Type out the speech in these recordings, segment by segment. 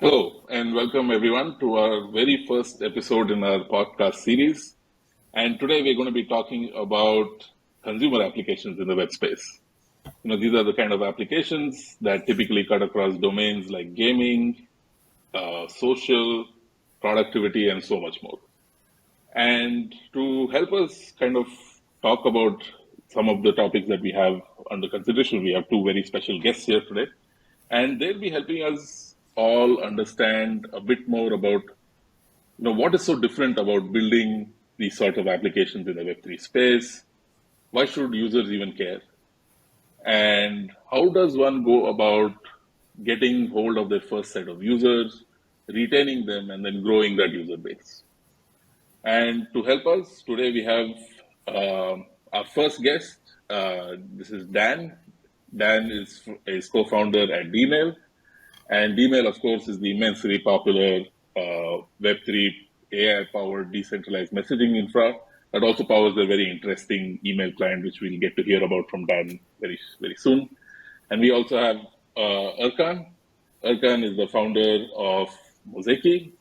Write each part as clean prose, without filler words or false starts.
Hello, and welcome everyone to our very first episode in our podcast series. And today we're going to be talking about consumer applications in the web space. These are the kind of applications that typically cut across domains like gaming, social, productivity, and so much more. And to help us kind of talk about some of the topics that we have under consideration, we have two very special guests here today. And they'll be helping us all understand a bit more about what is so different about building these sort of applications in the Web3 space. Why should users even care? And how does one go about getting hold of their first set of users, retaining them, and then growing that user base? And to help us today, we have our first guest. This is Dan. Dan is co-founder at DMail. And DMail, of course, is the immensely popular Web3 AI-powered decentralized messaging infra that also powers a very interesting email client, which we'll get to hear about from Dan very, very soon. And we also have Erkan. Erkan is the founder of Moseiki.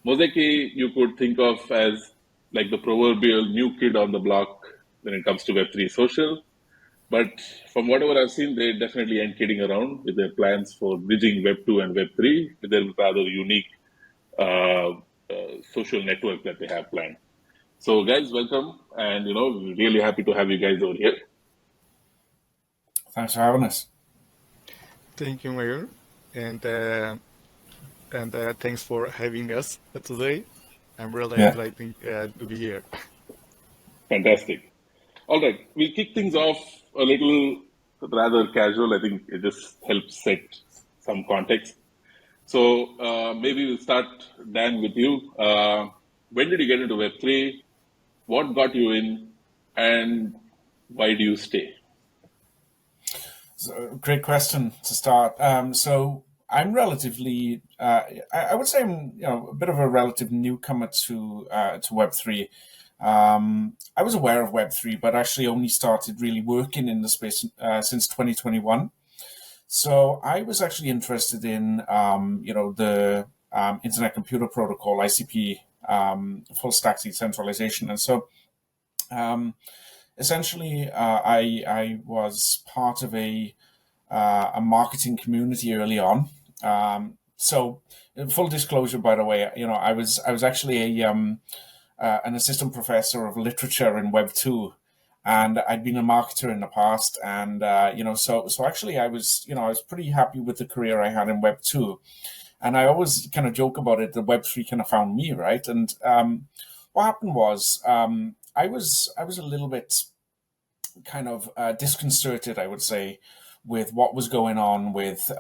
Moseiki, you could think of as like the proverbial new kid on the block when it comes to Web3 social. But from whatever I've seen, they definitely ain't kidding around with their plans for bridging Web 2 and Web 3 with their rather unique social network that they have planned. So, guys, welcome. And, we're really happy to have you guys over here. Thanks for having us. Thank you, Mayor. And thanks for having us today. I'm really excited to be here. Fantastic. All right, we'll kick things off a little rather casual. I think it just helps set some context. So maybe we'll start, Dan, with you. When did you get into Web3? What got you in? And why do you stay? So, great question to start. So I'm relatively, I would say I'm a bit of a relative newcomer to Web3. I was aware of Web3, but actually only started really working in the space since 2021. So I was actually interested in, the Internet Computer Protocol, ICP, full stack decentralization. And so essentially I was part of a marketing community early on. So full disclosure, by the way, I was actually an assistant professor of literature in Web 2, and I'd been a marketer in the past, and so actually I was pretty happy with the career I had in Web 2, and I always kind of joke about it that Web 3 kind of found me, right? And what happened was I was a little bit kind of disconcerted, I would say, with what was going on with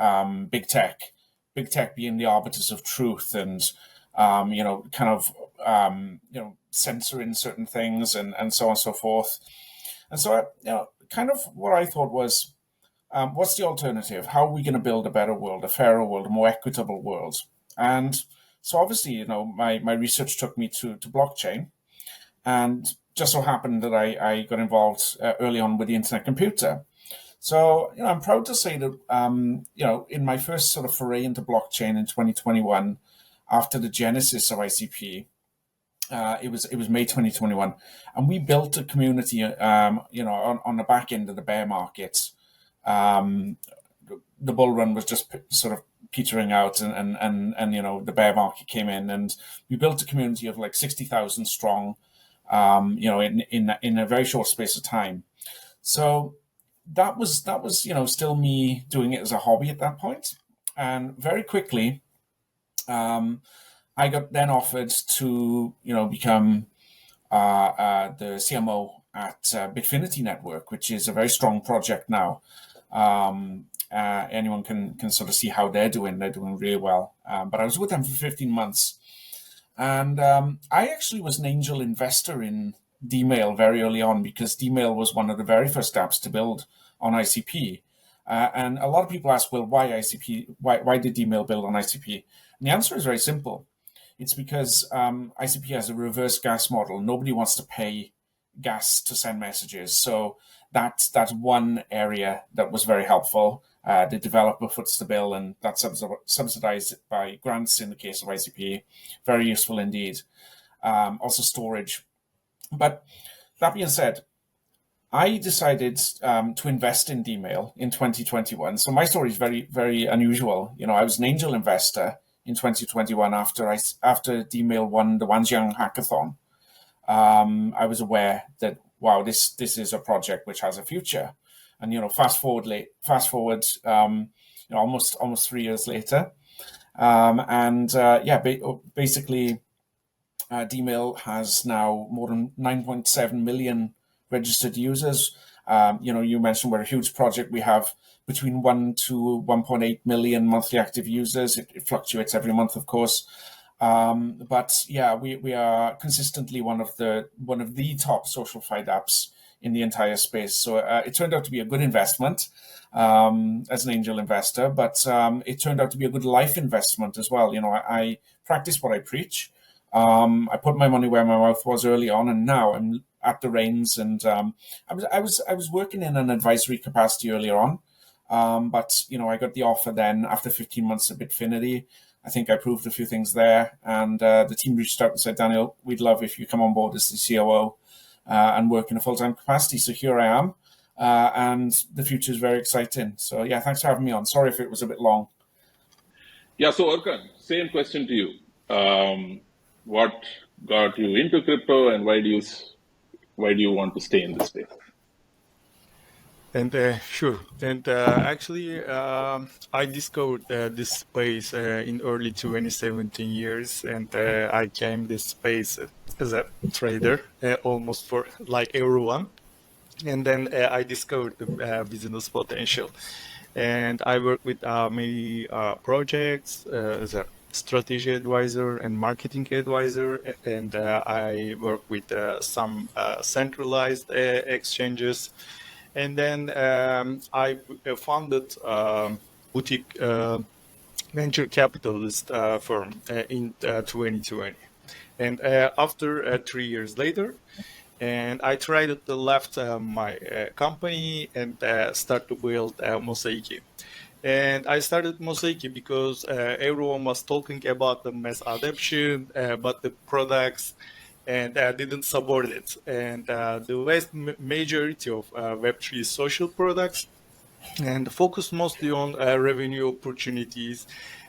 big tech being the arbiters of truth, and censoring certain things and so on and so forth. And so, kind of what I thought was, what's the alternative? How are we going to build a better world, a fairer world, a more equitable world? And so obviously, my research took me to blockchain, and just so happened that I got involved early on with the internet computer. So, I'm proud to say that, in my first sort of foray into blockchain in 2021, after the genesis of ICP, it was May 2021, and we built a community, on the back end of the bear market. The bull run was just sort of petering out, and the bear market came in, and we built a community of like 60,000 strong, in a very short space of time. So that was still me doing it as a hobby at that point, and very quickly, I got then offered to, become the CMO at Bitfinity Network, which is a very strong project now. Anyone can sort of see how they're doing. They're doing really well. But I was with them for 15 months. And I actually was an angel investor in DMail very early on, because DMail was one of the very first apps to build on ICP. And a lot of people ask, well, why ICP? Why did DMail build on ICP? And the answer is very simple. It's because ICP has a reverse gas model. Nobody wants to pay gas to send messages. So that's one area that was very helpful. The developer foots the bill, and that's subsidized by grants in the case of ICP. Very useful indeed. Also storage. But that being said, I decided to invest in DMail in 2021. So my story is very, very unusual. I was an angel investor in 2021 after DMail won the Wanjiang hackathon. I was aware that, wow, this is a project which has a future. And fast forward, almost 3 years later, basically, DMail has now more than 9.7 million registered users. You mentioned we're a huge project. We have between 1 to 1.8 million monthly active users. It fluctuates every month, of course. But yeah, we are consistently one of the top SocialFi apps in the entire space. So it turned out to be a good investment as an angel investor, but it turned out to be a good life investment as well. I practice what I preach. I put my money where my mouth was early on, and now I'm at the reins. And I was working in an advisory capacity earlier on, but I got the offer then after 15 months at Bitfinity. I think I proved a few things there, and the team reached out and said, Daniel, we'd love if you come on board as the COO and work in a full-time capacity. So here I am, and the future is very exciting. So yeah, thanks for having me on. Sorry if it was a bit long. Yeah, so Erkan, same question to you. What got you into crypto, and why do you want to stay in this space? And sure. And actually, I discovered this space in early 2017 years, and I came this space as a trader, almost for like everyone. And then I discovered the business potential, and I worked with many projects as a strategy advisor and marketing advisor, and I work with some centralized exchanges. And then I founded boutique venture capitalist firm in 2020. And after 3 years later, and I tried to left my company and start to build Moseiki. And I started Moseiki because everyone was talking about the mass adoption, but the products and didn't support it. And the vast majority of Web3 social products and focus mostly on revenue opportunities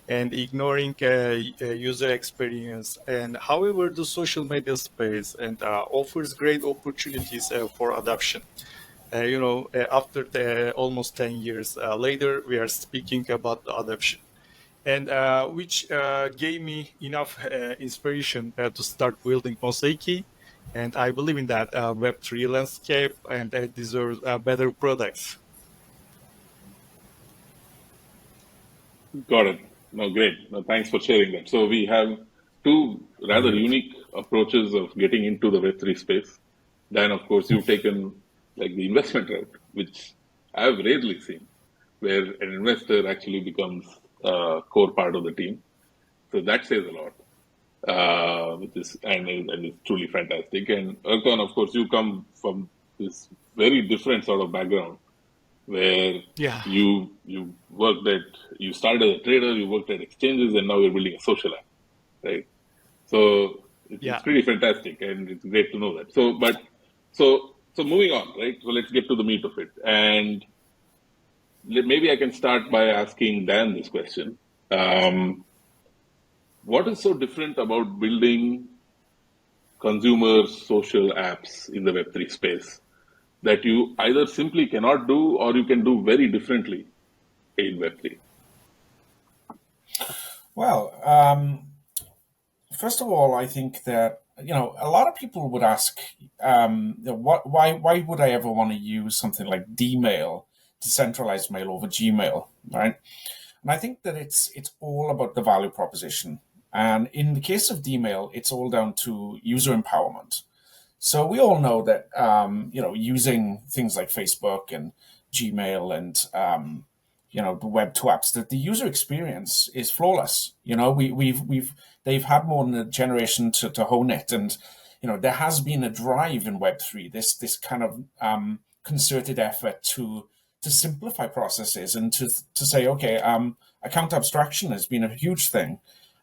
and ignoring user experience. And however, the social media space and offers great opportunities for adoption. After almost 10 years later, we are speaking about the adoption, and which gave me enough inspiration to start building Moseiki. And I believe in that Web3 landscape, and it deserves better products. Got it. No, great. No, thanks for sharing that. So we have two rather unique approaches of getting into the Web3 space. Dan, of course, you've taken like the investment route, which I've rarely seen, where an investor actually becomes a core part of the team. So that says a lot, which is and it's truly fantastic. And Erkan, of course, you come from this very different sort of background, where you started as a trader, you worked at exchanges, and now you're building a social app, right? So it's pretty fantastic, and it's great to know that. So moving on, right? So let's get to the meat of it. And maybe I can start by asking Dan this question. What is so different about building consumer social apps in the Web3 space that you either simply cannot do or you can do very differently in Web3? Well, first of all, I think that a lot of people would ask, why would I ever want to use something like DMail, decentralized mail over Gmail, right? And I think that it's all about the value proposition. And in the case of DMail, it's all down to user empowerment. So we all know that using things like Facebook and Gmail and the Web2 apps, that the user experience is flawless. They've had more than a generation to hone it, and there has been a drive in Web3, this kind of concerted effort to simplify processes and to say, okay, account abstraction has been a huge thing.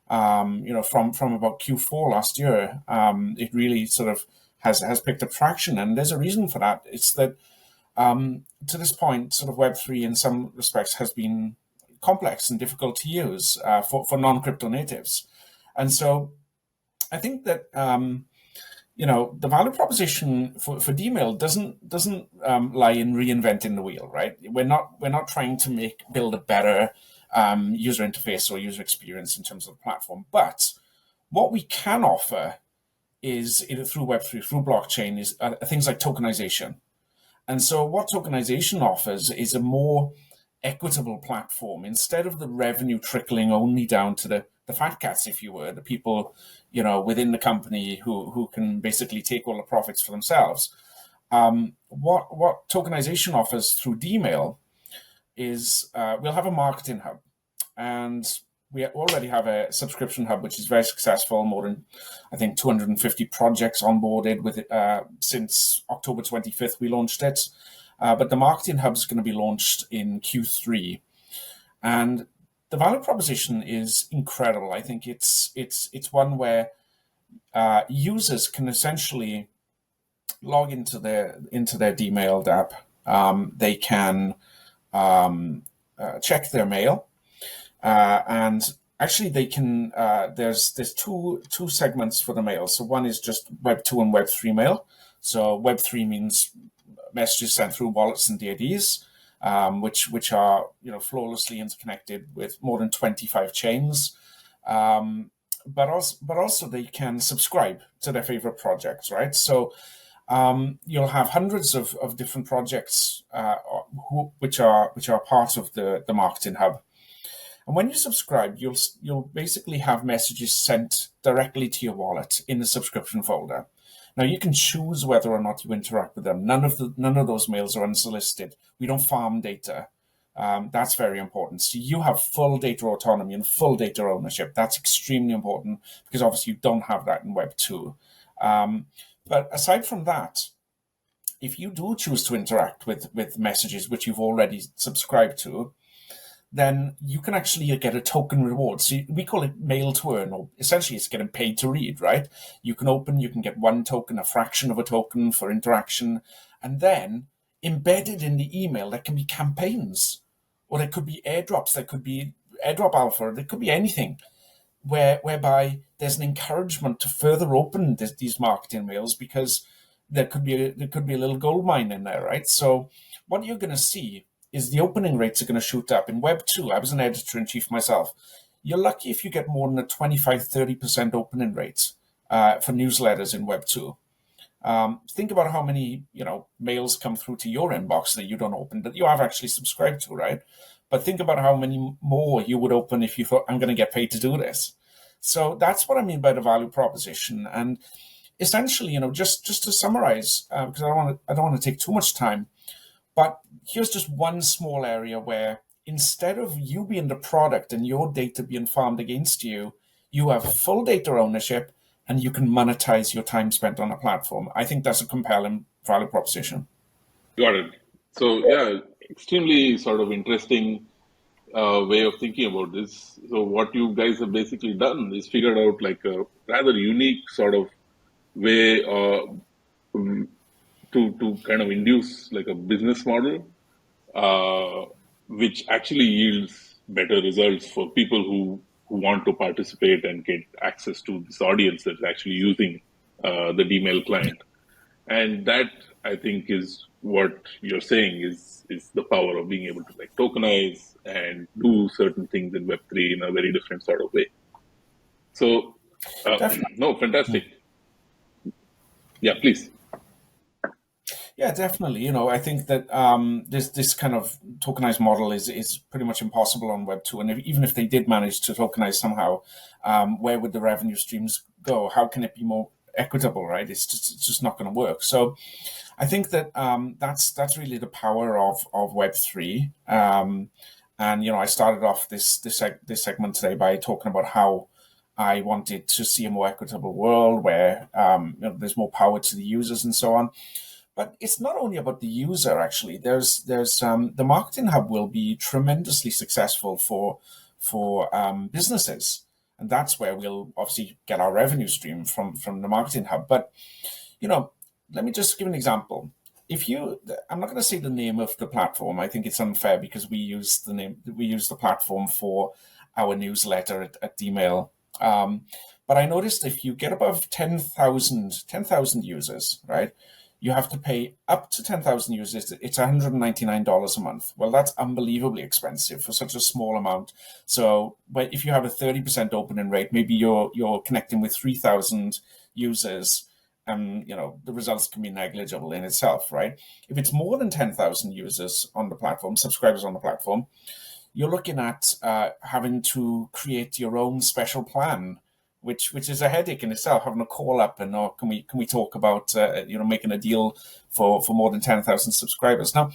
From about Q4 last year, it really sort of has picked up traction, and there's a reason for that. It's that to this point, sort of Web3 in some respects has been complex and difficult to use for non-crypto natives, and so I think that the value proposition for DMail doesn't lie in reinventing the wheel, right? We're not trying to build a better user interface or user experience in terms of the platform, but what we can offer is either through Web3, through blockchain, is things like tokenization. And so what tokenization offers is a more equitable platform. Instead of the revenue trickling only down to the fat cats, if you were, the people, within the company who can basically take all the profits for themselves. What tokenization offers through DMail is we'll have a marketing hub, and we already have a subscription hub, which is very successful. More than, I think, 250 projects onboarded with it since October 25th. We launched it, but the marketing hub is going to be launched in Q3, and the value proposition is incredible. I think it's one where users can essentially log into their DMail app. They can check their mail. And actually, they can. There's two segments for the mail. So one is just Web2 and Web3 mail. So Web3 means messages sent through wallets and DIDs, which are flawlessly interconnected with more than 25 chains. But also they can subscribe to their favorite projects, right? So you'll have hundreds of different projects which are part of the marketing hub. And when you subscribe, you'll basically have messages sent directly to your wallet in the subscription folder. Now you can choose whether or not you interact with them. None of those mails are unsolicited. We don't farm data. That's very important. So you have full data autonomy and full data ownership. That's extremely important because obviously you don't have that in Web 2. But aside from that, if you do choose to interact with messages which you've already subscribed to, then you can actually get a token reward. So we call it mail to earn, or essentially it's getting paid to read, right? You can get one token, a fraction of a token for interaction, and then embedded in the email, there can be campaigns, or there could be airdrops, there could be airdrop alpha, there could be anything whereby there's an encouragement to further open these marketing mails because there could be a little gold mine in there, right? So what you're going to see is the opening rates are going to shoot up. In Web 2, I was an editor-in-chief myself. You're lucky if you get more than a 25-30% opening rate for newsletters in Web 2. Think about how many mails come through to your inbox that you don't open, that you have actually subscribed to, right? But think about how many more you would open if you thought, I'm going to get paid to do this. So that's what I mean by the value proposition. And essentially, just to summarize, because I don't want to take too much time, but here's just one small area where instead of you being the product and your data being farmed against you, you have full data ownership and you can monetize your time spent on a platform. I think that's a compelling value proposition. Got it. So yeah, extremely sort of interesting way of thinking about this. So what you guys have basically done is figured out like a rather unique sort of way to kind of induce like a business model, which actually yields better results for people who want to participate and get access to this audience that's actually using the DMail client. And that, I think, is what you're saying is the power of being able to like tokenize and do certain things in Web3 in a very different sort of way. So, no, fantastic. Yeah, please. Yeah, definitely. I think that this kind of tokenized model is pretty much impossible on Web2. And even if they did manage to tokenize somehow, where would the revenue streams go? How can it be more equitable, right? It's just not going to work. So I think that that's really the power of Web3. And I started off this segment today by talking about how I wanted to see a more equitable world where there's more power to the users and so on. But it's not only about the user. Actually, there's the Marketing Hub will be tremendously successful for businesses, and that's where we'll obviously get our revenue stream from the Marketing Hub. But let me just give an example. I'm not going to say the name of the platform. I think it's unfair because we use the platform for our newsletter at DMail. But I noticed if you get above 10,000 users, right, you have to pay up to 10,000 users. It's $199 a month. Well, that's unbelievably expensive for such a small amount. So, but if you have a 30% opening rate, maybe you're connecting with 3,000 users. The results can be negligible in itself, right? If it's more than 10,000 users on the platform, subscribers on the platform, you're looking at having to create your own special plan, which is a headache in itself. Having a call up and can we talk about making a deal for more than 10,000 subscribers? Now,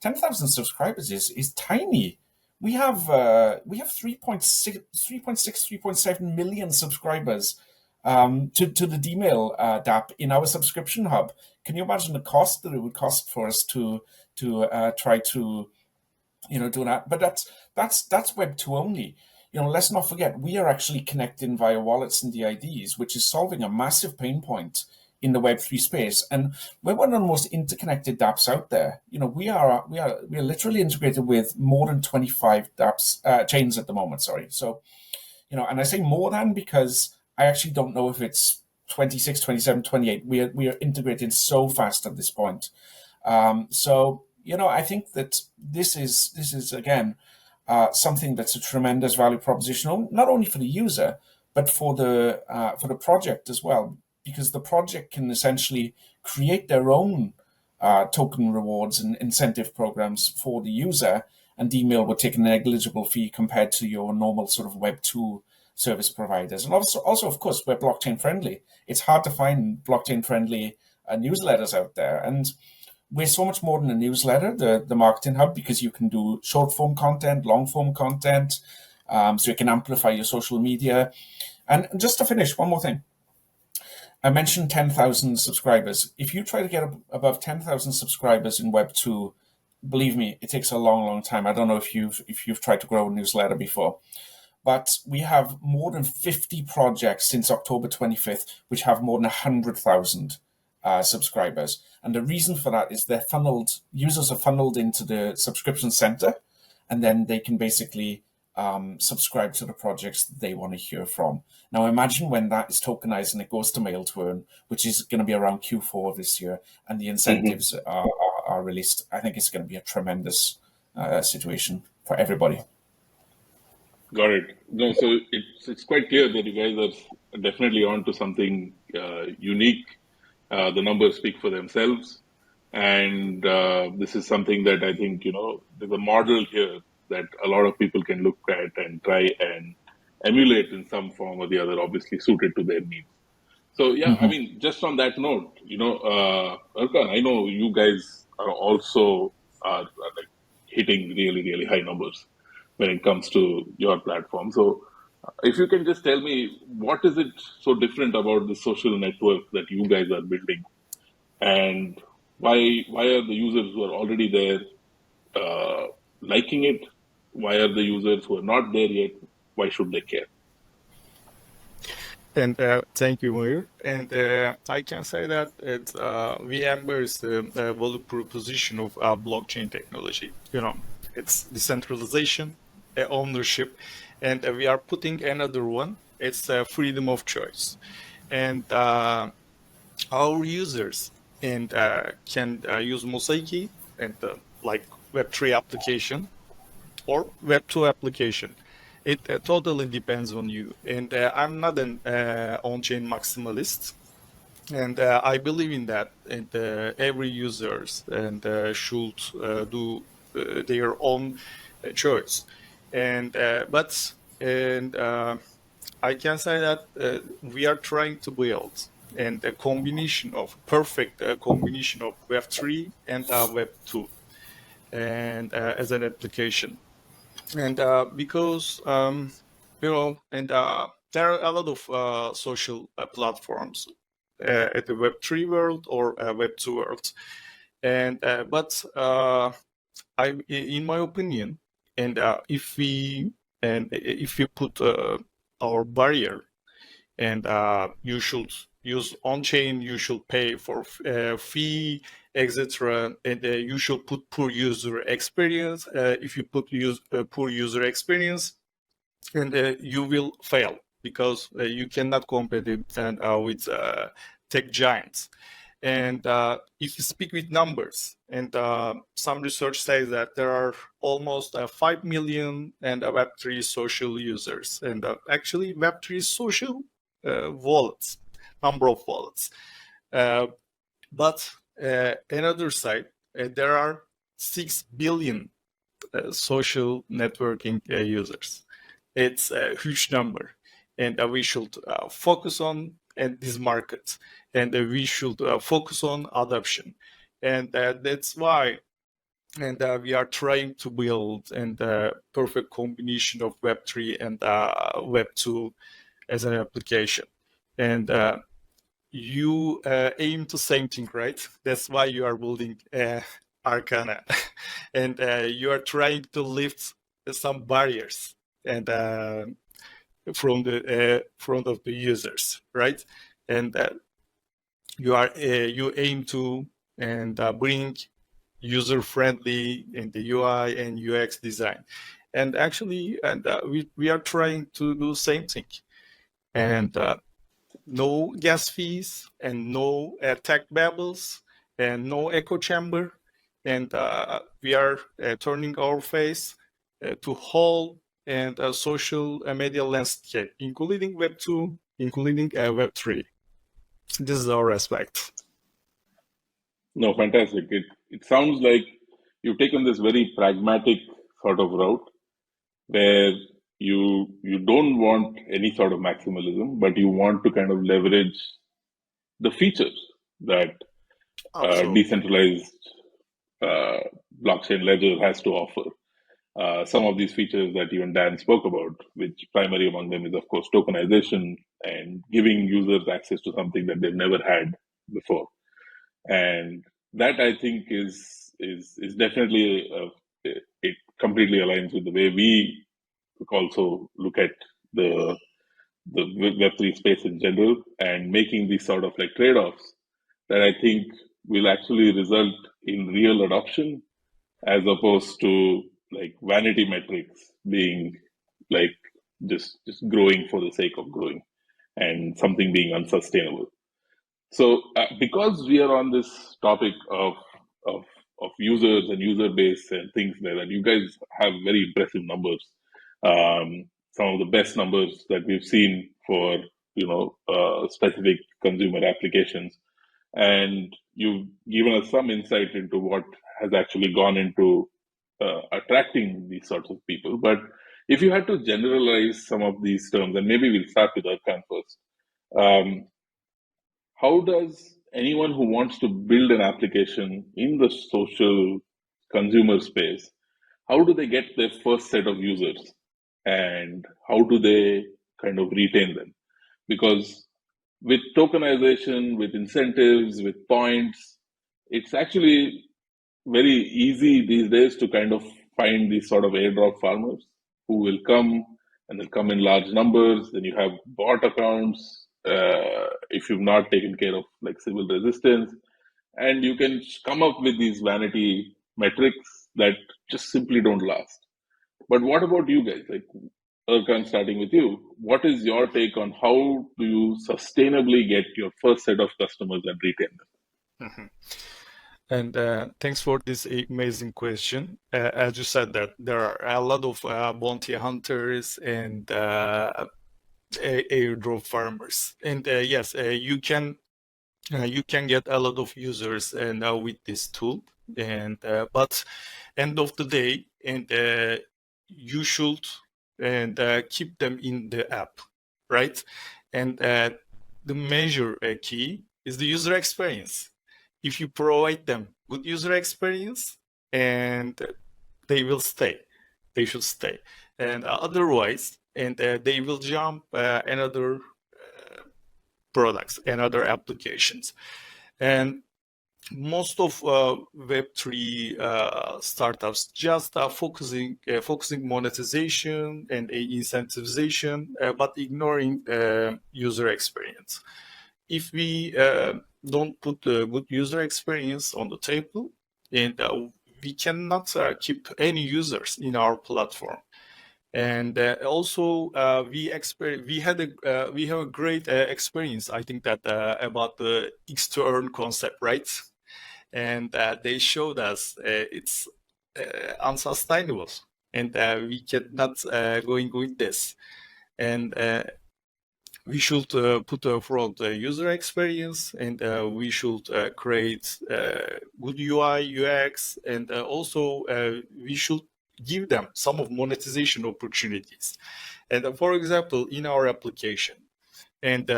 10,000 subscribers is tiny. We have 3.6, 3.7 million subscribers to the DMail DApp in our subscription hub. Can you imagine the cost that it would cost for us to try to do that? But that's Web2 only. Let's not forget, we are actually connecting via wallets and DIDs, which is solving a massive pain point in the Web3 space. And we're one of the most interconnected dApps out there. We are literally integrated with more than 25 dApps chains at the moment. Sorry. So, and I say more than because I actually don't know if it's 26, 27, 28. We are integrated so fast at this point. So I think that this is again something that's a tremendous value proposition, not only for the user but for the project as well, because the project can essentially create their own token rewards and incentive programs for the user, and DMail would take a negligible fee compared to your normal sort of Web2 service providers. And also, of course, we're blockchain friendly. It's hard to find blockchain friendly newsletters out there. And we're so much more than a newsletter, the Marketing Hub, because you can do short form content, long form content, so you can amplify your social media. And just to finish, one more thing. I mentioned 10,000 subscribers. If you try to get above 10,000 subscribers in Web2, believe me, it takes a long, long time. I don't know if you've tried to grow a newsletter before. But we have more than 50 projects since October 25th, which have more than 100,000 subscribers. And the reason for that is users are funneled into the subscription center, and then they can basically subscribe to the projects that they want to hear from. Now, imagine when that is tokenized and it goes to Mail to Earn, which is going to be around Q4 this year, and the incentives are released. I think it's going to be a tremendous situation for everybody. Got it. No, so it's quite clear that you guys are definitely on to something unique. The numbers speak for themselves. And this is something that I think, there's a model here that a lot of people can look at and try and emulate in some form or the other, obviously suited to their needs. So, yeah, I mean, just on that note, Erkan, I know you guys are also like hitting really, really high numbers when it comes to your platform. So if you can just tell me, what is it so different about the social network that you guys are building, and why are the users who are already there liking it? Why are the users who are not there yet, why should they care? And thank you, Muir. And I can say that we embrace the value proposition of our blockchain technology. It's decentralization, ownership, and we are putting another one. It's freedom of choice. And our users can use Moseiki and like Web3 application or Web2 application. It totally depends on you. And I'm not an on-chain maximalist, and I believe in that. And every users should do their own choice. And I can say that we are trying to build and a perfect combination of Web3 and Web2, and as an application. And because there are a lot of social platforms at the Web3 world or Web2 world, And but in my opinion, and if we put our barrier, and you should use on-chain, you should pay for fee, etc., and you should put poor user experience. If you put poor user experience, and you will fail, because you cannot compete with tech giants. And if you speak with numbers, and some research says that there are almost 5 million and Web3 social users, and actually Web3 social wallets, number of wallets. But another side, there are 6 billion social networking users. It's a huge number, and we should focus on this market, and we should focus on adoption, and that's why. And we are trying to build a perfect combination of Web3 and Web2 as an application. And you aim to same thing, right? That's why you are building Arcana, and you are trying to lift some barriers and from the front of the users, right? And you aim to and bring user-friendly in the UI and UX design, and actually, and we are trying to do the same thing, and no gas fees, and no tech bubbles, and no echo chamber, and we are turning our face to whole and social media landscape, including Web 2, including Web 3. This is our aspect. No, fantastic. It sounds like you've taken this very pragmatic sort of route where you don't want any sort of maximalism, but you want to kind of leverage the features that decentralized blockchain ledger has to offer. Some of these features that even Dan spoke about, which primary among them is, of course, tokenization and giving users access to something that they've never had before. And that, I think, is definitely, it completely aligns with the way we also look at the Web3 space in general, and making these sort of like trade-offs that I think will actually result in real adoption, as opposed to like vanity metrics being like just growing for the sake of growing and something being unsustainable. So because we are on this topic of users and user base and things like that, you guys have very impressive numbers. Some of the best numbers that we've seen for specific consumer applications, and you've given us some insight into what has actually gone into attracting these sorts of people. But if you had to generalize some of these terms, and maybe we'll start with Erkan first. How does anyone who wants to build an application in the social consumer space, how do they get their first set of users, and how do they kind of retain them? Because with tokenization, with incentives, with points, it's actually very easy these days to kind of find these sort of airdrop farmers who will come, and they'll come in large numbers. Then you have bot accounts, if you've not taken care of like civil resistance, and you can come up with these vanity metrics that just simply don't last. But what about you guys? Like, Erkan, starting with you, what is your take on how do you sustainably get your first set of customers and retain them? Mm-hmm. And thanks for this amazing question. As you said, that there are a lot of bounty hunters and airdrop farmers, and yes, you can get a lot of users now with this tool, and but end of the day, and you should and keep them in the app, right? And the major key is the user experience. If you provide them good user experience, and they will stay, they should stay, and otherwise, and they will jump another products and other applications. And most of Web3 startups just are focusing monetization and incentivization, but ignoring user experience. If we don't put the good user experience on the table, and we cannot keep any users in our platform. And also, we have a great experience. I think that about the X to earn concept, right? And they showed us it's unsustainable, and we cannot going with this. And we should put front user experience, and we should create good UI, UX, and also we should give them some of monetization opportunities. And for example, in our application, and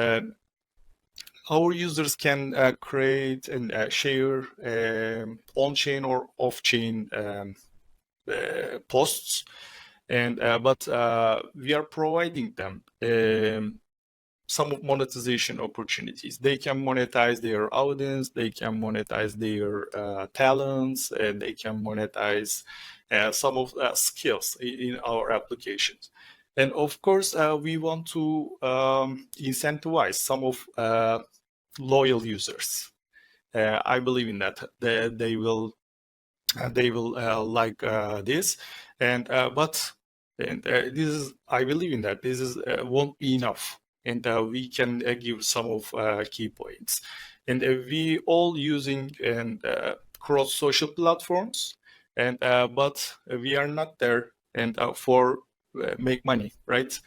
our users can create and share on-chain or off-chain posts, and but we are providing them some monetization opportunities. They can monetize their audience, they can monetize their talents, and they can monetize some of skills in our applications. And of course, we want to incentivize some of loyal users. I believe in that. They will like this, and but and this is, I believe in that. This is won't be enough, and we can give some of key points. And we all using and cross social platforms, and but we are not there and for make money, right?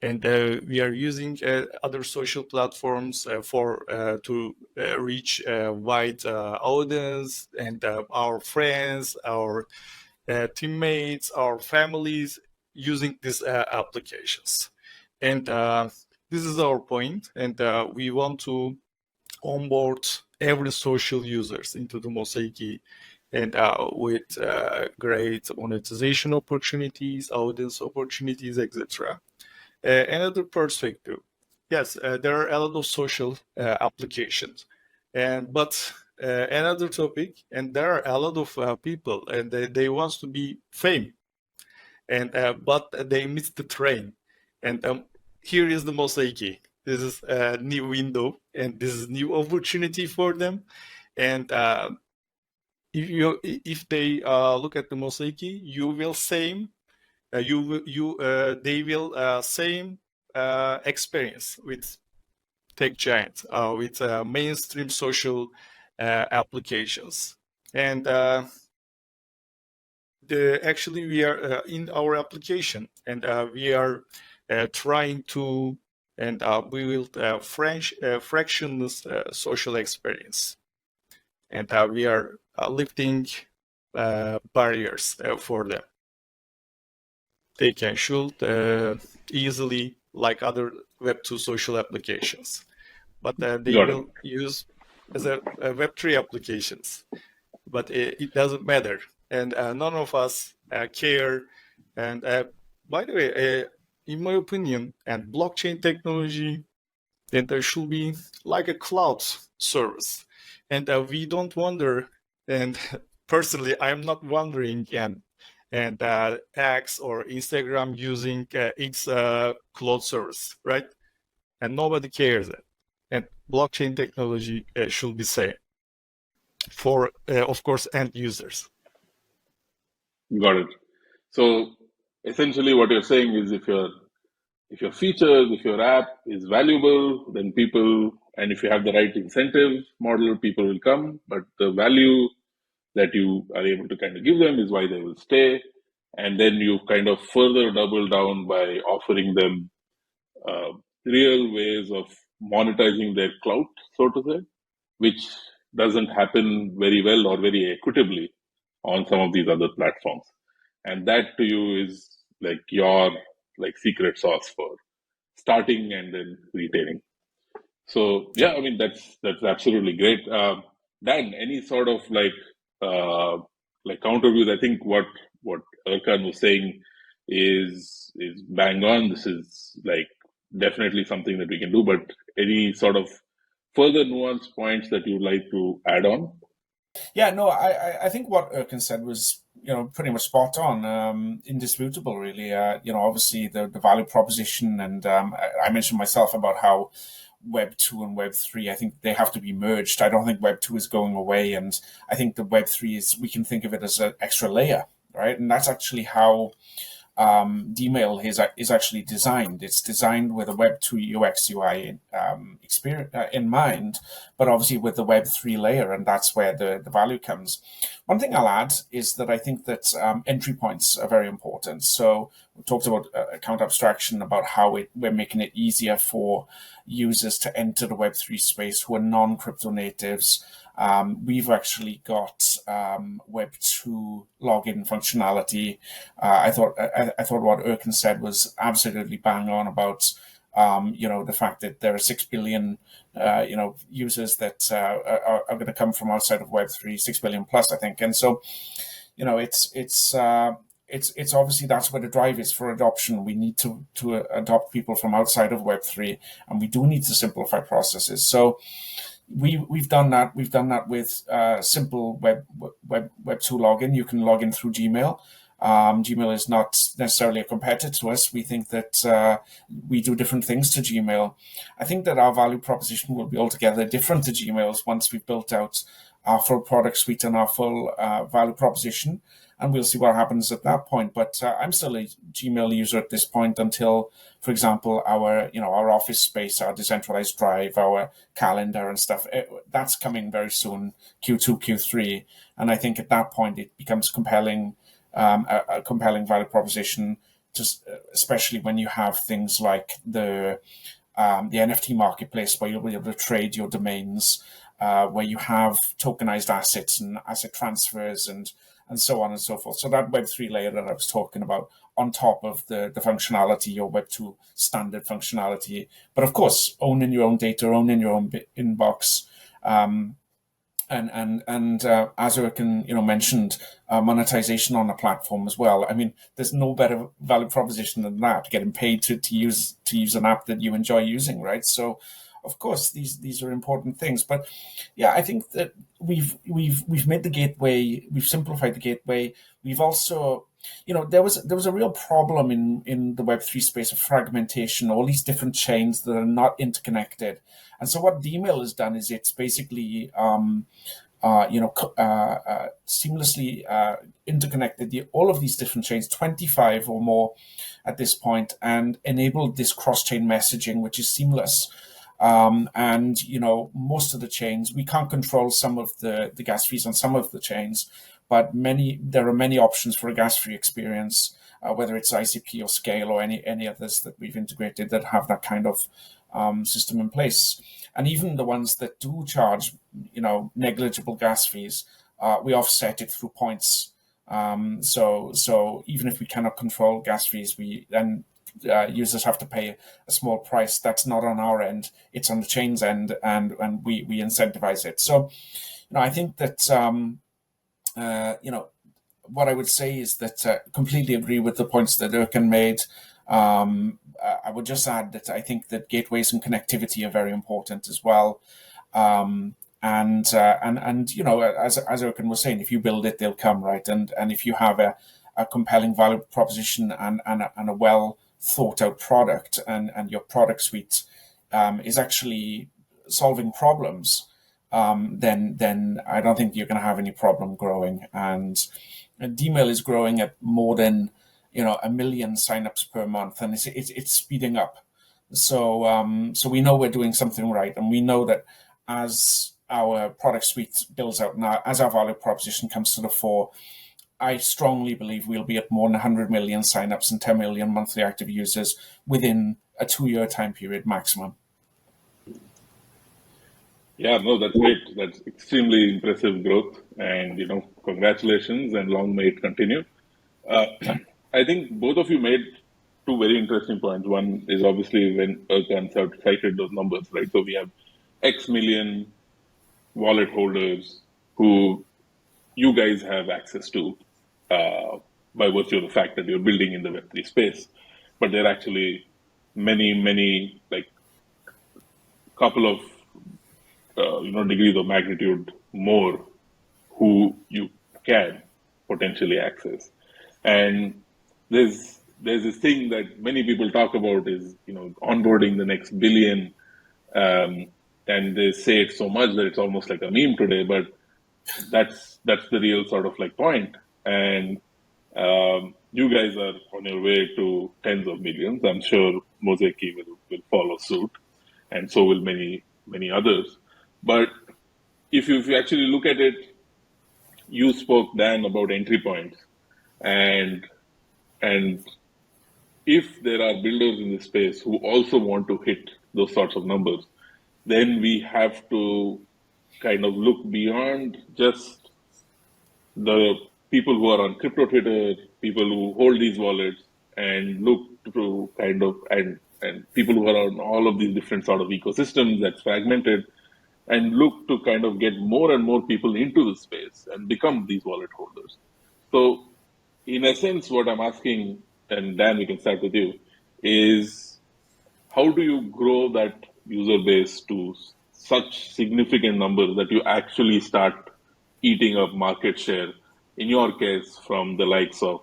And we are using other social platforms for to reach a wide audience, and our friends, our teammates, our families using these applications. And this is our point, and we want to onboard every social users into the Moseiki, and with great monetization opportunities, audience opportunities, etc. Another perspective, yes, there are a lot of social applications, and but another topic, and there are a lot of people, and they want to be fame, and but they miss the train, and here is the Moseiki. This is a new window, and this is new opportunity for them, and if they look at the Moseiki, you will same they will same experience with tech giants, with mainstream social applications. And actually we are in our application, and we are trying to and build a fractionless social experience, and we are lifting barriers for them. They can shoot easily like other Web2 social applications, but they will use as a Web3 applications. But it doesn't matter, and none of us care. And by the way, in my opinion, and blockchain technology, then there should be like a cloud service, and we don't wonder. And personally, I'm not wondering and X or Instagram using its cloud service, right? And nobody cares it. And blockchain technology should be same for, of course, end users. Got it. So essentially, what you're saying is, if your features, if your app is valuable, then people, and if you have the right incentive model, people will come. But the value that you are able to kind of give them is why they will stay. And then you kind of further double down by offering them real ways of monetizing their clout, so to say, which doesn't happen very well or very equitably on some of these other platforms. And that to you is like your like secret sauce for starting and then retaining. So yeah, I mean that's absolutely great. Dan, any sort of like counter views? I think what Erkan was saying is bang on. This is like definitely something that we can do. But any sort of further nuanced points that you'd like to add on? Yeah, no, I think what Erkan said was, pretty much spot on, indisputable, really. Obviously the value proposition, and I mentioned myself about how Web 2 and Web 3, I think they have to be merged. I don't think Web 2 is going away, and I think the Web 3 we can think of it as an extra layer, right? And that's actually how DMail is actually designed. It's designed with a Web 2 UX UI experience in mind, but obviously with the Web 3 layer, and that's where the value comes. One thing I'll add is that I think that entry points are very important. So we talked about account abstraction, about how we're making it easier for users to enter the Web 3 space who are non-crypto natives. We've actually got Web 2 login functionality. I thought what Erkan said was absolutely bang on about the fact that there are 6 billion users that are going to come from outside of Web 3, 6 billion plus, I think. And so it's obviously that's where the drive is for adoption. We need to adopt people from outside of Web 3, and we do need to simplify processes. So we've done that. We've done that with simple Web 2 login. You can log in through Gmail. Gmail is not necessarily a competitor to us. We think that we do different things to Gmail. I think that our value proposition will be altogether different to Gmail's once we've built out our full product suite and our full value proposition, and we'll see what happens at that point. But I'm still a Gmail user at this point until, for example, our office space, our decentralized drive, our calendar and stuff, that's coming very soon, Q2, Q3. And I think at that point it becomes compelling, a compelling value proposition, just especially when you have things like the NFT marketplace where you'll be able to trade your domains, where you have tokenized assets and asset transfers and so on and so forth. So that Web3 layer that I was talking about on top of the functionality, your Web2 standard functionality. But of course, owning your own data, owning your own inbox, and as Erkan mentioned, monetization on the platform as well. I mean, there's no better value proposition than that, getting paid to use an app that you enjoy using, right? So of course these are important things. But yeah, I think that we've made the gateway, we've simplified the gateway. We've also, there was a real problem in the Web3 space of fragmentation, all these different chains that are not interconnected. And so what DMail has done is it's basically seamlessly interconnected all of these different chains, 25 or more at this point, and enabled this cross-chain messaging, which is seamless. And most of the chains, we can't control some of the gas fees on some of the chains, but there are many options for a gas-free experience, whether it's ICP or Scale or any others that we've integrated that have that kind of system in place. And even the ones that do charge, negligible gas fees, we offset it through points. So even if we cannot control gas fees, users have to pay a small price. That's not on our end; it's on the chain's end, and we incentivize it. So, I think that what I would say is that completely agree with the points that Erkan made. I would just add that I think that gateways and connectivity are very important as well. And as Erkan was saying, if you build it, they'll come, right? And if you have a compelling value proposition and a well thought out product, and your product suite is actually solving problems, then I don't think you're going to have any problem growing. And DMail is growing at more than 1 million signups per month, and it's speeding up. So we know we're doing something right, and we know that as our product suite builds out now, as our value proposition comes to the fore, I strongly believe we'll be at more than 100 million signups and 10 million monthly active users within a 2-year time period maximum. Yeah, no, that's great. That's extremely impressive growth, and congratulations, and long may it continue. I think both of you made two very interesting points. One is obviously when Erkan cited those numbers, right? So we have X million wallet holders who you guys have access to by virtue of the fact that you're building in the Web3 space. But there are actually many, like couple of degrees of magnitude more who you can potentially access. And there's this thing that many people talk about is, onboarding the next billion. And they say it so much that it's almost like a meme today, but that's the real sort of like point. And you guys are on your way to tens of millions. I'm sure Moseiki will follow suit, and so will many others. But if you actually look at it, you spoke, Dan, about entry points, and if there are builders in the space who also want to hit those sorts of numbers, then we have to kind of look beyond just the people who are on crypto Twitter, people who hold these wallets, and look to kind of and people who are on all of these different sort of ecosystems that's fragmented, and look to kind of get more and more people into the space and become these wallet holders. So in essence, what I'm asking, and Dan, we can start with you, is how do you grow that user base to such significant numbers that you actually start eating up market share, in your case, from the likes of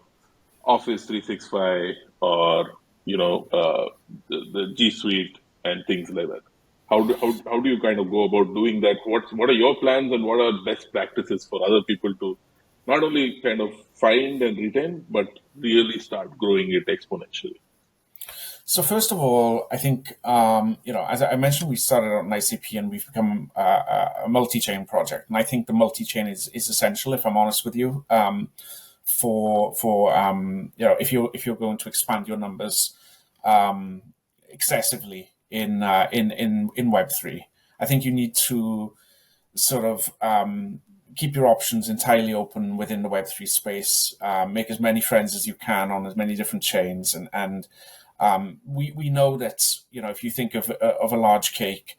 Office 365 or, the G Suite and things like that? How do you kind of go about doing that? What are your plans, and what are best practices for other people to not only kind of find and retain, but really start growing it exponentially? So first of all, I think, as I mentioned, we started out in ICP and we've become a multi-chain project. And I think the multi-chain is essential, if I'm honest with you, for if you're going to expand your numbers excessively in Web3. I think you need to sort of keep your options entirely open within the Web3 space, make as many friends as you can on as many different chains, and we know that, if you think of a large cake,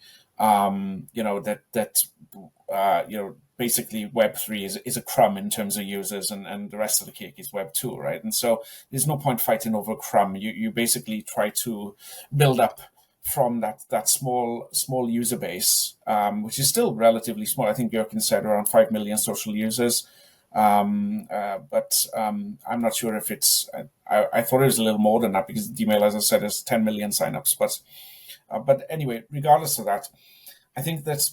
basically Web3 is a crumb in terms of users, and the rest of the cake is Web2, right? And so there's no point fighting over a crumb. You basically try to build up from that small user base, which is still relatively small. I think Erkan said around 5 million social users. But I'm not sure if it's. I thought it was a little more than that, because DMail, as I said, has 10 million signups. But anyway, regardless of that, I think that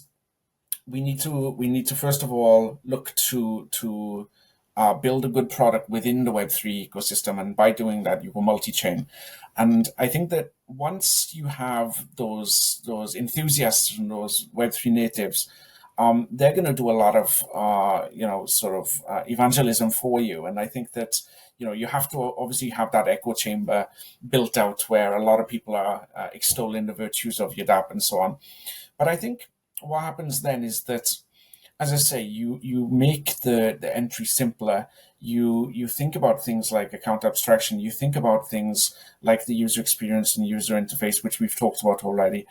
we need to first of all look to build a good product within the Web3 ecosystem, and by doing that, you go multi-chain. And I think that once you have those enthusiasts and those Web3 natives, they're going to do a lot of, evangelism for you. And I think that, you have to obviously have that echo chamber built out where a lot of people are extolling the virtues of your DApp and so on. But I think what happens then is that, as I say, you make the entry simpler. You think about things like account abstraction. You think about things like the user experience and user interface, which we've talked about already.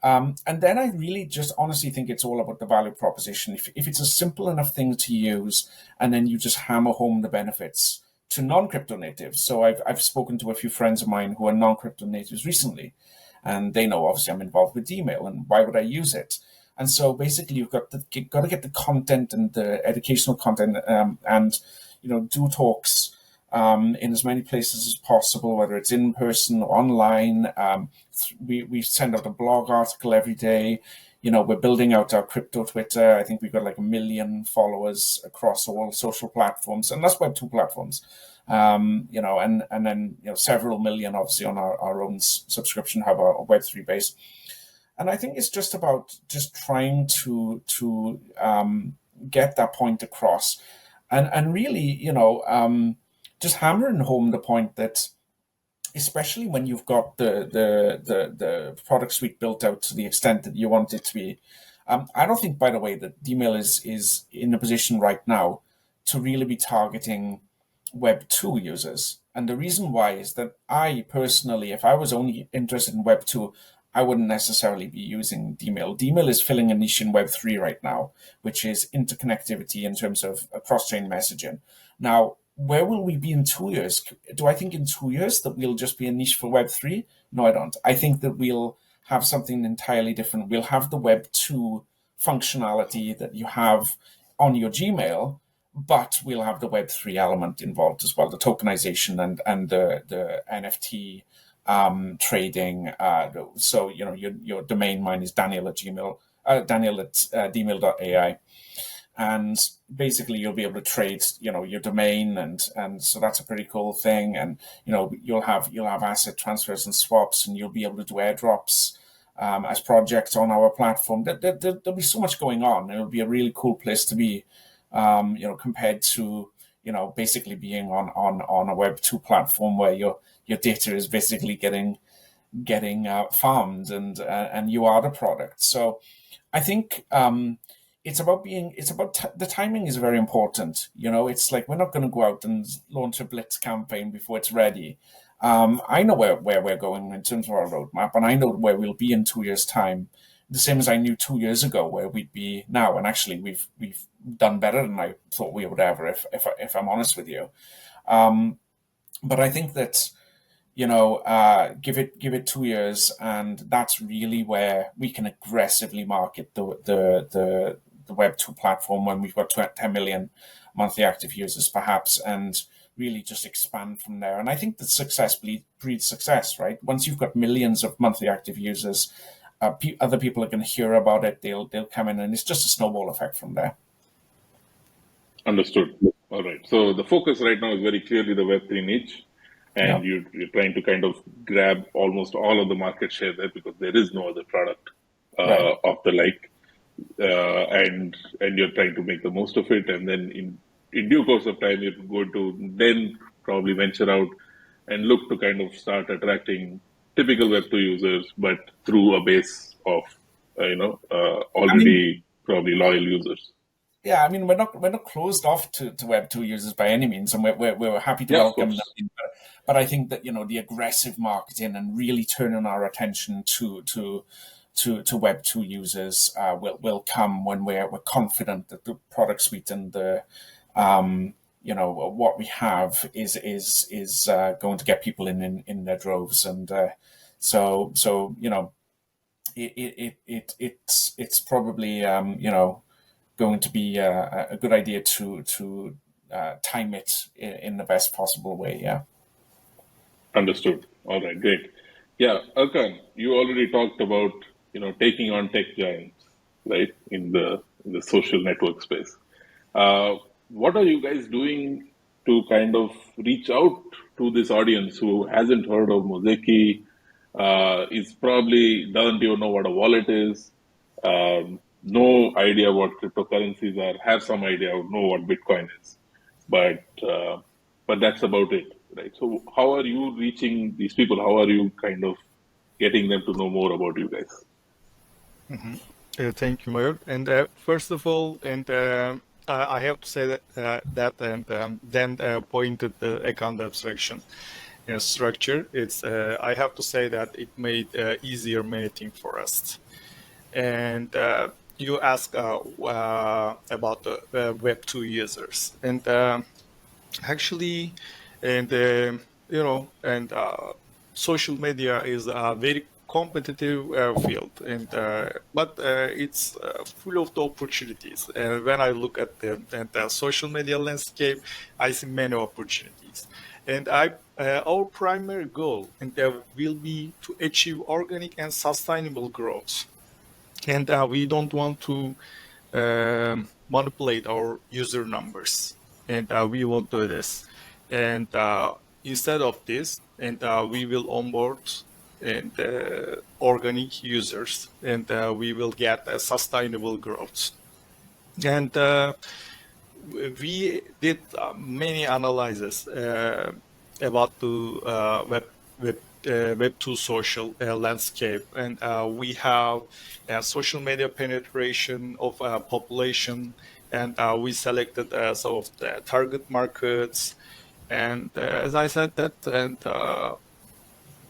And then I really just honestly think it's all about the value proposition. If it's a simple enough thing to use, and then you just hammer home the benefits to non-crypto natives. So I've spoken to a few friends of mine who are non-crypto natives recently, and they know obviously I'm involved with DMail, and why would I use it? And so basically you've got to get the content and the educational content, and do talks in as many places as possible, whether it's in person or online. We send out a blog article every day. We're building out our crypto Twitter. I think we've got like 1 million followers across all social platforms, and that's Web2 platforms. And then several million obviously on our own subscription hub, our Web3 base. And I think it's just about just trying to get that point across, and really, just hammering home the point that, especially when you've got the product suite built out to the extent that you want it to be. I don't think, by the way, that DMail is in a position right now to really be targeting Web2 users. And the reason why is that I personally, if I was only interested in Web2, I wouldn't necessarily be using DMail. DMail is filling a niche in Web3 right now, which is interconnectivity in terms of cross-chain messaging. Now, where will we be in 2 years? Do I think in 2 years that we'll just be a niche for Web3? No, I don't. I think that we'll have something entirely different. We'll have the Web2 functionality that you have on your Gmail, but we'll have the Web3 element involved as well, the tokenization and the NFT trading. So your domain, mine is Daniel at dmail.ai. And basically you'll be able to trade, your domain, and so that's a pretty cool thing. And you'll have asset transfers and swaps, and you'll be able to do airdrops as projects on our platform. There'll be so much going on. It'll be a really cool place to be, compared to basically being on a Web2 platform where your data is basically getting farmed, and you are the product. So I think the timing is very important. It's like, we're not going to go out and launch a blitz campaign before it's ready. I know where we're going in terms of our roadmap, and I know where we'll be in 2 years' time. The same as I knew 2 years ago where we'd be now, and actually we've done better than I thought we would ever, if I'm honest with you. But I think that give it 2 years, and that's really where we can aggressively market the Web2 platform when we've got 10 million monthly active users, perhaps, and really just expand from there. And I think that success breeds success, right? Once you've got millions of monthly active users, other people are going to hear about it. They'll come in, and it's just a snowball effect from there. Understood. All right. So the focus right now is very clearly the Web3 niche, and you're trying to kind of grab almost all of the market share there, because there is no other product of the like, and you're trying to make the most of it. And then in due course of time, you're going to then probably venture out and look to kind of start attracting typical Web2 users, but through a base of already probably loyal users. Yeah, I mean, we're not closed off to Web2 users by any means, and we're happy to welcome them in. But I think that the aggressive marketing and really turning our attention to Web2 users will come when we're confident that the product suite and the what we have is going to get people in their droves. And so it's probably going to be a good idea to time it in the best possible way. Yeah. Understood. All right, great. Yeah, Erkan, you already talked about taking on tech giants, right, in the social network space. What are you guys doing to kind of reach out to this audience who hasn't heard of Moseiki, is probably doesn't even know what a wallet is, no idea what cryptocurrencies are, have some idea, know what Bitcoin is, but that's about it, right? So how are you reaching these people? How are you kind of getting them to know more about you guys? Mm-hmm. Thank you, Mayur. And first of all, I have to say that then pointed the account abstraction structure. It's I have to say that it made easier many things for us. And you ask about the Web2 users, and actually, and social media is a very competitive field, and but it's full of the opportunities. And when I look at the social media landscape, I see many opportunities. And our primary goal will be to achieve organic and sustainable growth. And we don't want to manipulate our user numbers, and we won't do this. And instead of this, and we will onboard and organic users, and we will get a sustainable growth. And we did many analyses about the Web2 social landscape, and we have social media penetration of population, and we selected some of the target markets. And as I said that, and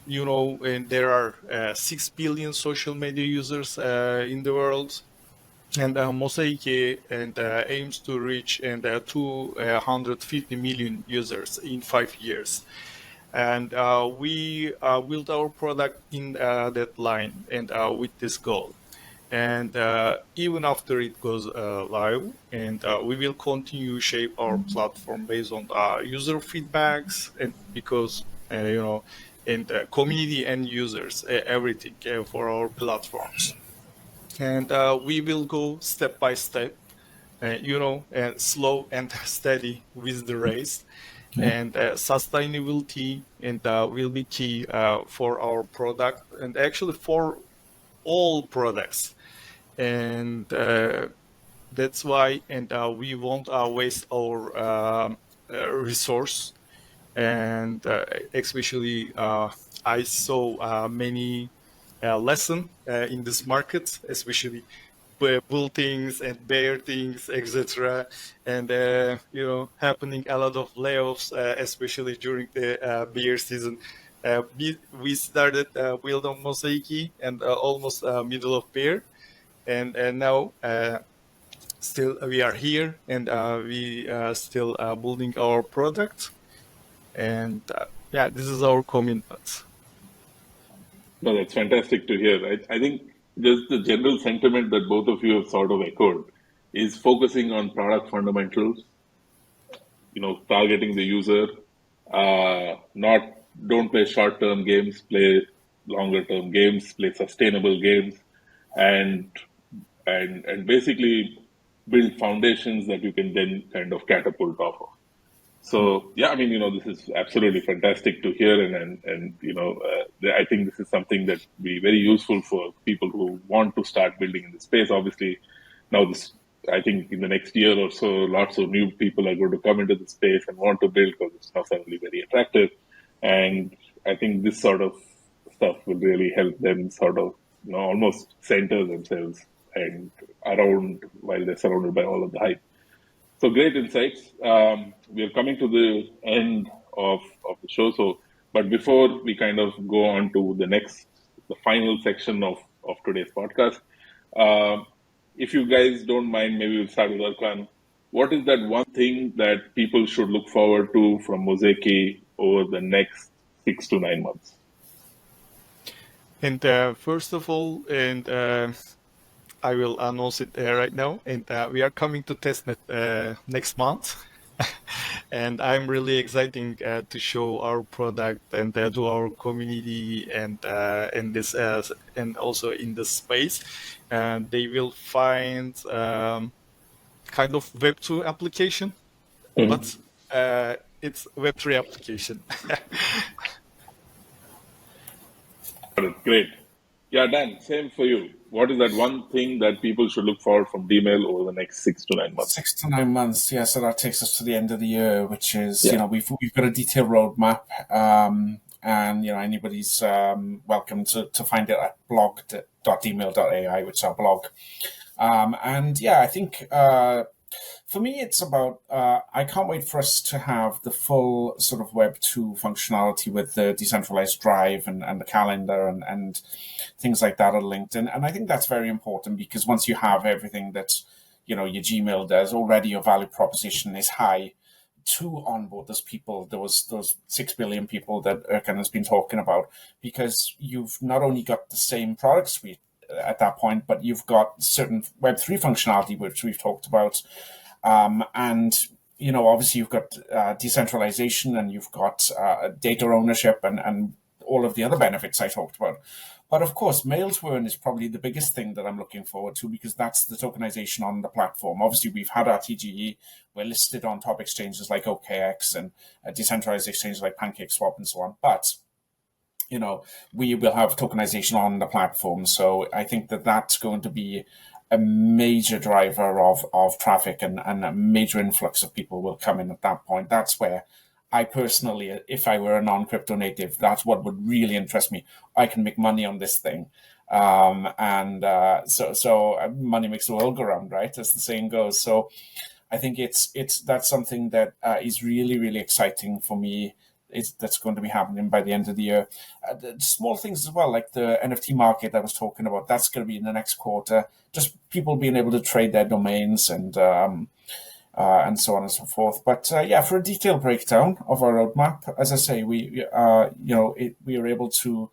and there are 6 billion social media users in the world, and Moseiki aims to reach 250 million users in 5 years. And we build our product in that line and with this goal. And even after it goes live, and we will continue shape our platform based on user feedbacks, and because and community and users, everything for our platforms. And we will go step by step, slow and steady with the race. And sustainability and will be key for our product, and actually for all products. And that's why, and we won't waste our resource. And especially I saw many lesson in this market, especially bull things and bear things, etc. And happening a lot of layoffs, especially during the bear season. We started build on Moseiki and almost middle of bear, and now still we are here, and we still building our product. And this is our commitment. No, that's fantastic to hear. I think just the general sentiment that both of you have sort of echoed is focusing on product fundamentals, targeting the user, not don't play short-term games, play longer-term games, play sustainable games, and basically build foundations that you can then kind of catapult off of. So yeah, this is absolutely fantastic to hear, and I think this is something that will be very useful for people who want to start building in the space. Obviously, now I think in the next year or so, lots of new people are going to come into the space and want to build because it's now suddenly very attractive, and I think this sort of stuff will really help them sort of almost center themselves and around while they're surrounded by all of the hype. So great insights. We are coming to the end of the show. But before we kind of go on to the final section of today's podcast, if you guys don't mind, maybe we'll start with Erkan. What is that one thing that people should look forward to from Moseiki over the next 6 to 9 months? And first of all, and I will announce it right now. And we are coming to testnet next month. And I'm really exciting to show our product and to our community and in this and also in the space. And they will find kind of Web2 application, but it's Web3 application. Great. Yeah, Dan, same for you. What is that one thing that people should look for from DMail over the next 6 to 9 months? 6 to 9 months, yeah. So that takes us to the end of the year, which is, we've got a detailed roadmap, and anybody's welcome to find it at blog.dmail.ai, which is our blog. I think for me, it's about, I can't wait for us to have the full sort of Web2 functionality with the decentralized drive and the calendar and things like that are linked. And I think that's very important because once you have everything that, your Gmail does, already your value proposition is high to onboard those people, those 6 billion people that Erkan has been talking about, because you've not only got the same product suite at that point, but you've got certain Web3 functionality, which we've talked about. Obviously you've got decentralization and you've got data ownership and all of the other benefits I talked about. But of course, mail to earn is probably the biggest thing that I'm looking forward to because that's the tokenization on the platform. Obviously, we've had our TGE. We're listed on top exchanges like OKX and decentralized exchanges like PancakeSwap and so on. But we will have tokenization on the platform. So I think that that's going to be a major driver of traffic and a major influx of people will come in at that point. That's where I personally, if I were a non-crypto native, that's what would really interest me. I can make money on this thing. So money makes the world go round, right? As the saying goes. So I think that's something that is really, really exciting for me. That's going to be happening by the end of the year. The small things as well, like the NFT market I was talking about, that's going to be in the next quarter. Just people being able to trade their domains and so on and so forth. But for a detailed breakdown of our roadmap, as I say, we are able to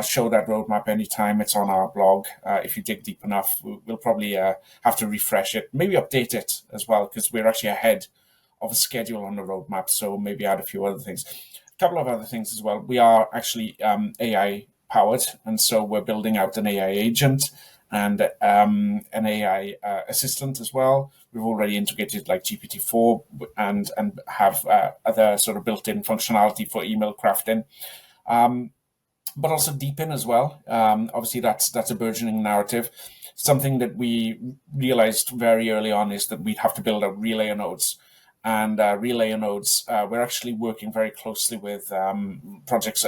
show that roadmap anytime. It's on our blog. If you dig deep enough, we'll probably have to refresh it, maybe update it as well, because we're actually ahead of a schedule on the roadmap. So maybe add a few other things. A couple of other things as well. We are actually AI powered, and so we're building out an AI agent and an AI assistant as well. We've already integrated like GPT-4 and have other sort of built-in functionality for email crafting. But also deepen as well. Obviously, that's a burgeoning narrative. Something that we realized very early on is that we'd have to build out relayer nodes. And relayer nodes, we're actually working very closely with projects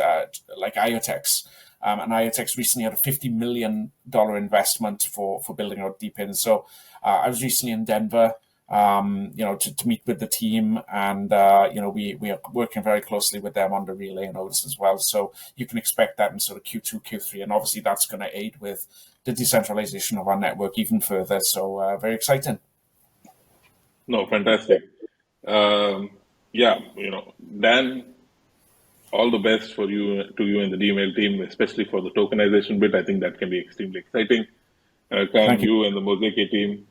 like IoTex. And IoTex recently had a $50 million investment for building out deepin. So I was recently in Denver, to meet with the team, and we are working very closely with them on the relay nodes as well. So you can expect that in sort of Q2, Q3, and obviously that's going to aid with the decentralization of our network even further. So very exciting. No, fantastic. Dan, all the best to you and the DMail team, especially for the tokenization bit. I think that can be extremely exciting. Erkan, you and the Moseiki team,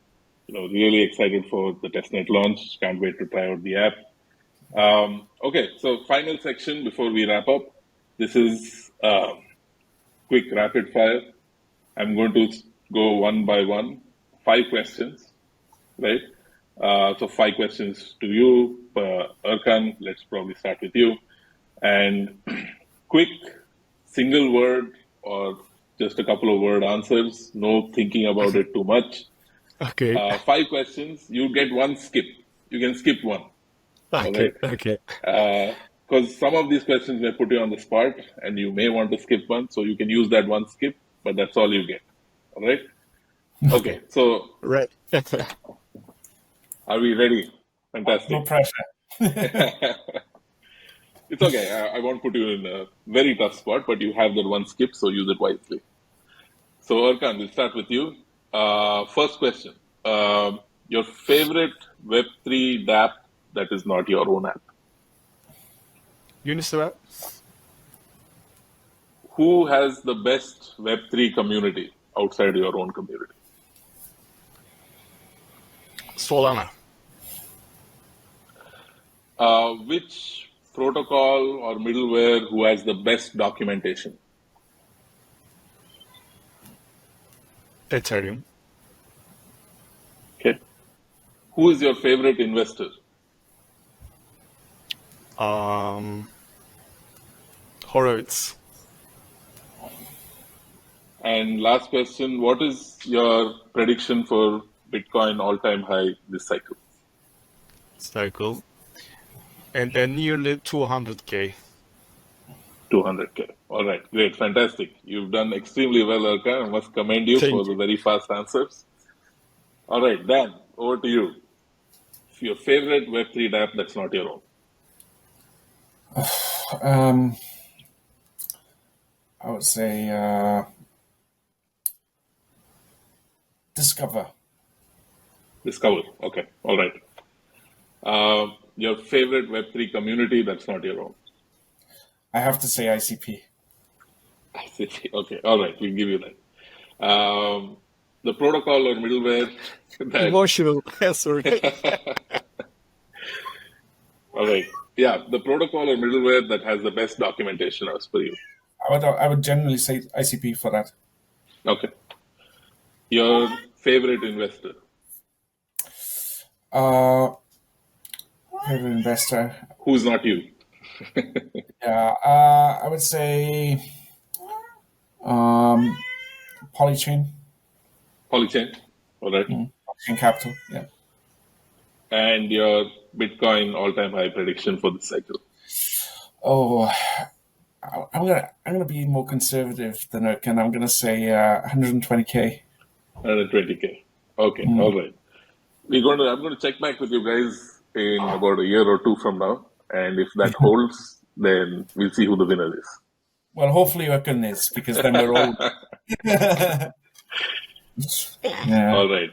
really excited for the testnet launch. Can't wait to try out the app. Okay, so final section before we wrap up. This is quick rapid fire. I'm going to go one by one. 5 questions, right? So 5 questions to you. Erkan, let's probably start with you. And quick single word or just a couple of word answers. No thinking about it too much. Okay. 5 questions. You get 1 skip. You can skip 1. Okay. Right? Okay. Because some of these questions may put you on the spot, and you may want to skip 1, so you can use that 1 skip, but that's all you get. All right. Okay. So. Right. Are we ready? Fantastic. No pressure. It's okay. I won't put you in a very tough spot, but you have that 1 skip, so use it wisely. So, Erkan, we'll start with you. First question. Your favorite Web3 dApp that is not your own app? Uniswap. Who has the best Web3 community outside your own community? Solana. Which protocol or middleware who has the best documentation? Ethereum. Okay. Who is your favorite investor? Horowitz. And last question, what is your prediction for Bitcoin all-time high this cycle? And then nearly 200K. 200K. All right, great, fantastic. You've done extremely well, Erkan. I must commend you for the very fast answers. All right, Dan, over to you. Your favorite Web3 dApp that's not your own? I would say Discover. Okay, all right. Your favorite Web3 community that's not your own? I have to say ICP. ICP, okay, all right, we'll give you that. The protocol or middleware that... Emotional, sorry. All right, yeah, the protocol or middleware that has the best documentation as per you? I would generally say ICP for that. Okay. Your favorite investor? Favorite investor? Who's not you? Yeah, I would say Polychain. Polychain, all right. Polychain Capital, yeah. And your Bitcoin all-time high prediction for this cycle? Oh, I'm gonna be more conservative than Erkan. I'm gonna say 120K. 120K. Okay, all right. I'm going to check back with you guys in about a year or 2 from now, and if that holds, then we'll see who the winner is. Well, hopefully Erkan is, because then we're all. Yeah. All right.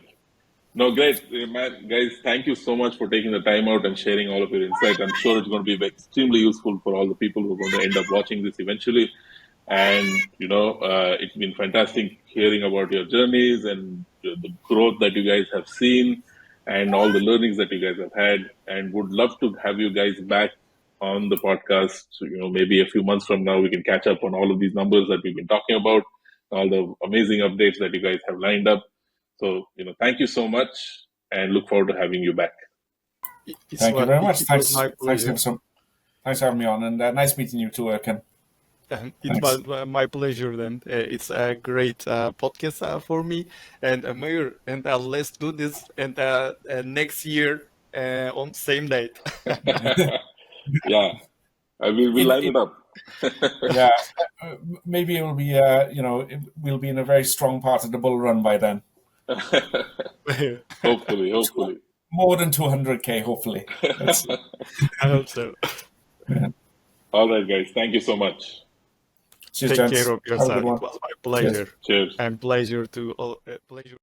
No, great, man, guys. Thank you so much for taking the time out and sharing all of your insight. I'm sure it's going to be extremely useful for all the people who are going to end up watching this eventually. And, it's been fantastic hearing about your journeys and the growth that you guys have seen and all the learnings that you guys have had. And would love to have you guys back on the podcast. So, maybe a few months from now, we can catch up on all of these numbers that we've been talking about, all the amazing updates that you guys have lined up. So, thank you so much and look forward to having you back. Thank you very much. It was my Thanks pleasure. for having me on, and nice meeting you too, Erkan. It was my pleasure then. It's a great podcast for me. And Mayor, and let's do this and next year on same date. Yeah, we'll line it up. Yeah, maybe it will be, we'll be in a very strong part of the bull run by then. Hopefully. More than 200K, hopefully. I hope so. Yeah. All right, guys. Thank you so much. Cheers, Take gents. care of Have a yourself. good one. It was my pleasure. Cheers. And pleasure to all. Pleasure.